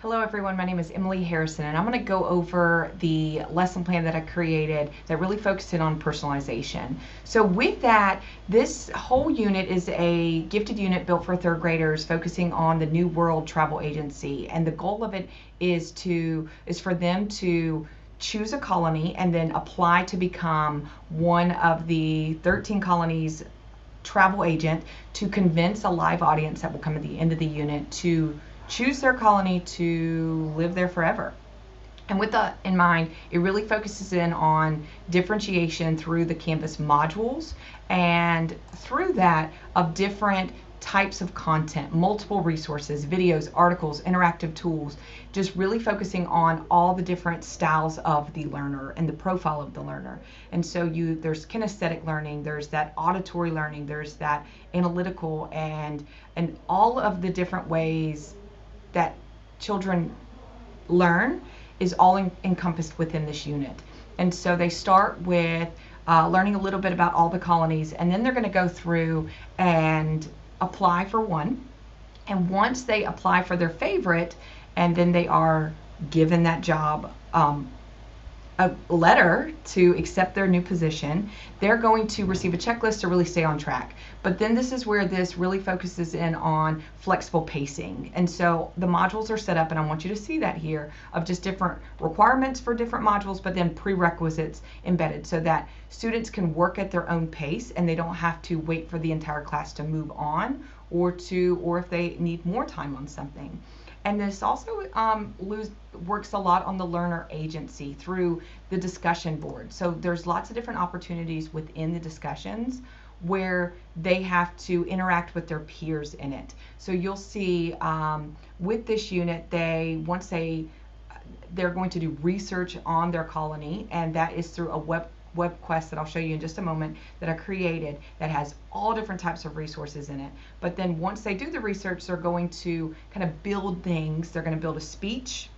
Hello everyone, my name is Emily Harrison and I'm going to go over the lesson plan that I created that really focused in on personalization. So with that, this whole unit is a gifted unit built for third graders focusing on the New World Travel Agency, and the goal of it is for them to choose a colony and then apply to become one of the 13 colonies travel agent to convince a live audience that will come at the end of the unit to choose their colony to live there forever. And with that in mind, it really focuses in on differentiation through the Canvas modules and through that of different types of content, multiple resources, videos, articles, interactive tools, just really focusing on all the different styles of the learner and the profile of the learner. And so there's kinesthetic learning, there's that auditory learning, there's that analytical, and all of the different ways that children learn is all encompassed within this unit. And so they start with learning a little bit about all the colonies, and then they're going to go through and apply for one. And once they apply for their favorite, and then they are given that job, a letter to accept their new position, they're going to receive a checklist to really stay on track. But then this is where this really focuses in on flexible pacing. And so the modules are set up, and I want you to see that here, of just different requirements for different modules, but then prerequisites embedded so that students can work at their own pace and they don't have to wait for the entire class to move on or if they need more time on something. And this also works a lot on the learner agency through the discussion board. So there's lots of different opportunities within the discussions where they have to interact with their peers in it. So you'll see with this unit, they're going to do research on their colony, and that is through a web quest that I'll show you in just a moment that I created that has all different types of resources in it. But then once they do the research, they're going to kind of build things. They're going to build a speech.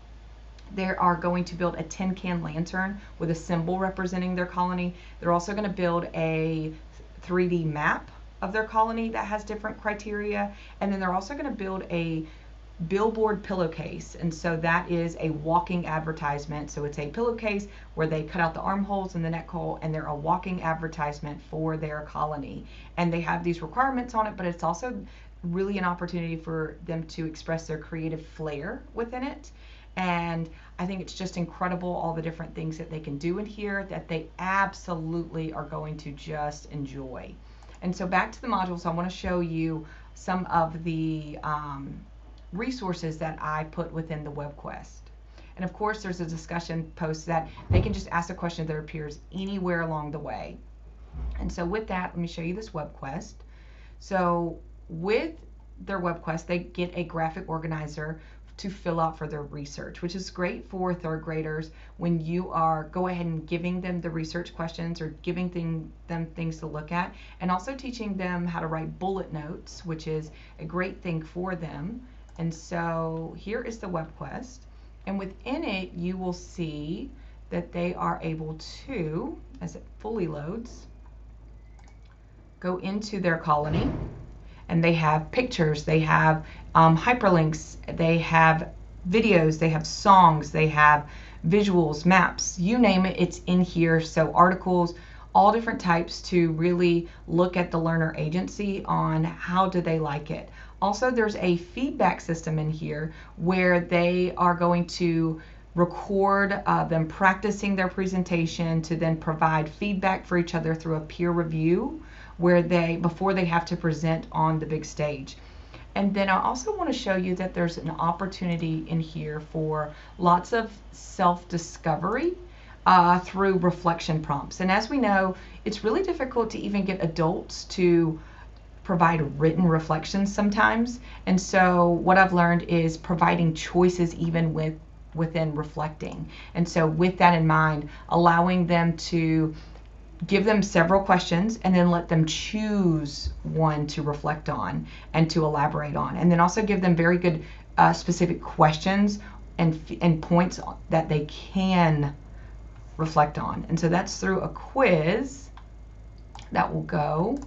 They are going to build a tin can lantern with a symbol representing their colony. They're also going to build a 3D map of their colony that has different criteria. And then they're also going to build a billboard pillowcase, and so that is a walking advertisement. So it's a pillowcase where they cut out the armholes and the neck hole, and they're a walking advertisement for their colony. And they have these requirements on it, but it's also really an opportunity for them to express their creative flair within it. And I think it's just incredible, all the different things that they can do in here that they absolutely are going to just enjoy. And so back to the modules, I want to show you some of the resources that I put within the web quest. And of course there's a discussion post that they can just ask a question of their peers anywhere along the way. And so with that, let me show you this web quest. So with their web quest, they get a graphic organizer to fill out for their research, which is great for third graders when you are go ahead and giving them the research questions or giving them things to look at, and also teaching them how to write bullet notes, which is a great thing for them. And so here is the web quest, and within it you will see that they are able to, as it fully loads, go into their colony, and they have pictures, they have hyperlinks, they have videos, they have songs, they have visuals, maps, you name it, it's in here. So articles, all different types to really look at the learner agency on how do they like it. Also, there's a feedback system in here where they are going to record them practicing their presentation to then provide feedback for each other through a peer review before they have to present on the big stage. And then I also want to show you that there's an opportunity in here for lots of self-discovery through reflection prompts. And as we know, it's really difficult to even get adults to provide written reflections sometimes. And so what I've learned is providing choices even within reflecting. And so with that in mind, allowing them to give them several questions and then let them choose one to reflect on and to elaborate on. And then also give them very good specific questions and points that they can reflect on. And so that's through a quiz that will go.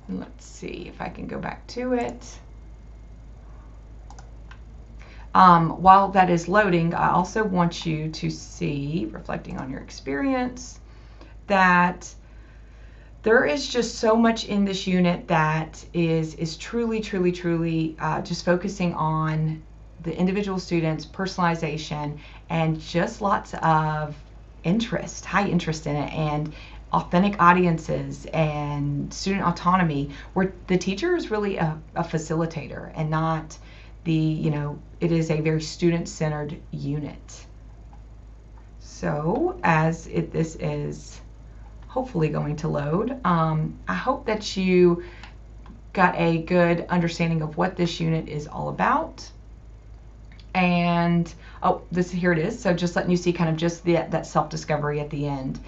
Let's see if I can go back to it. While that is loading, I also want you to see, reflecting on your experience, that there is just so much in this unit that is truly, truly, truly just focusing on the individual students, personalization, and just lots of interest, high interest in it, and authentic audiences and student autonomy, where the teacher is really a facilitator and not it is a very student-centered unit. So as this is hopefully going to load, I hope that you got a good understanding of what this unit is all about. And here it is. So just letting you see kind of just that self-discovery at the end.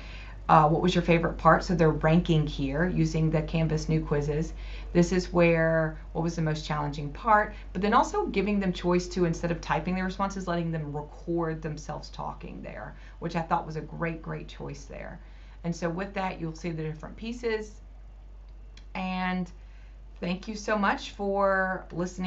What was your favorite part? So they're ranking here using the Canvas new quizzes. This is where what was the most challenging part, but then also giving them choice to, instead of typing their responses, letting them record themselves talking there, which I thought was a great, great choice there. And so with that, you'll see the different pieces. And thank you so much for listening.